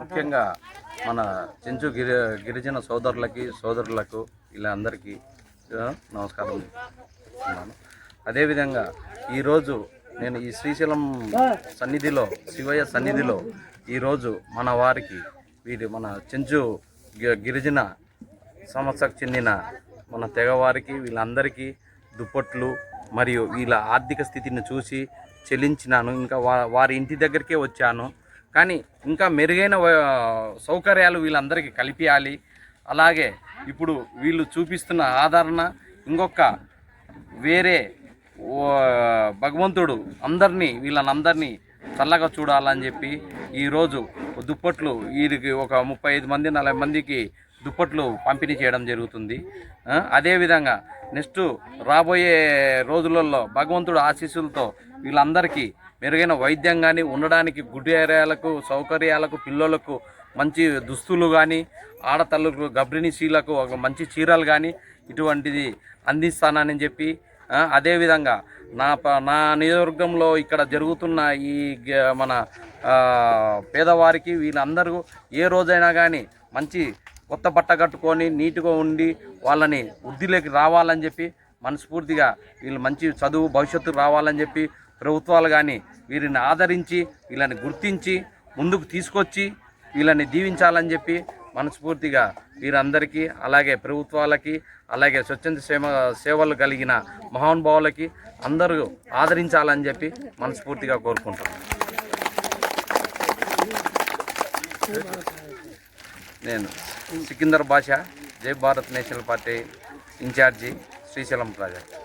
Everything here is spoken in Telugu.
ముఖ్యంగా మన చెంచు గిరిజన సోదరులకు ఇలా అందరికీ నమస్కారం చెప్తున్నాను. అదేవిధంగా ఈరోజు నేను ఈ శ్రీశైలం సన్నిధిలో శివయ్య సన్నిధిలో ఈరోజు మన వారికి మన చెంచు గిరిజన సంస్థకు చెందిన మన తెగవారికి వీళ్ళందరికీ దుప్పట్లు మరియు వీళ్ళ ఆర్థిక స్థితిని చూసి చెల్లించినాను. ఇంకా వారి ఇంటి దగ్గరికే వచ్చాను. కానీ ఇంకా మెరుగైన సౌకర్యాలు వీళ్ళందరికీ కల్పించాలి. అలాగే ఇప్పుడు వీళ్ళు చూపిస్తున్న ఆదరణ ఇంకొక వేరే భగవంతుడు వీళ్ళనందరినీ చల్లగా చూడాలని చెప్పి ఈరోజు దుప్పట్లు వీరికి ఒక 35-40 మందికి దుప్పట్లు పంపిణీ చేయడం జరుగుతుంది. అదేవిధంగా నెక్స్ట్ రాబోయే రోజులలో భగవంతుడు ఆశీస్సులతో వీళ్ళందరికీ మెరుగైన వైద్యం కానీ, ఉండడానికి గుడి ఏరియాలకు సౌకర్యాలకు, పిల్లలకు మంచి దుస్తులు కానీ, ఆడతల్లులకు గర్భిణీశీలకు ఒక మంచి చీరలు కానీ ఇటువంటిది అందిస్తానని చెప్పి, అదేవిధంగా నా నియోజకవర్గంలో ఇక్కడ జరుగుతున్న ఈ మన పేదవారికి వీళ్ళందరూ ఏ రోజైనా కానీ మంచి కొత్త బట్ట కట్టుకొని నీట్గా ఉండి వాళ్ళని వృద్ధిలోకి రావాలని చెప్పి మనస్ఫూర్తిగా వీళ్ళు మంచి చదువు భవిష్యత్తు రావాలని చెప్పి ప్రభుత్వాలు కానీ వీరిని ఆదరించి వీళ్ళని గుర్తించి ముందుకు తీసుకొచ్చి వీళ్ళని దీవించాలని చెప్పి మనస్ఫూర్తిగా వీరందరికీ, అలాగే ప్రభుత్వాలకి, అలాగే స్వచ్ఛంద సేవలు కలిగిన మహానుభావులకి అందరూ ఆదరించాలని చెప్పి మనస్ఫూర్తిగా కోరుకుంటున్నాను. నేను Sikandar Basha, Jai Bharat national party incharge, Srisailam project.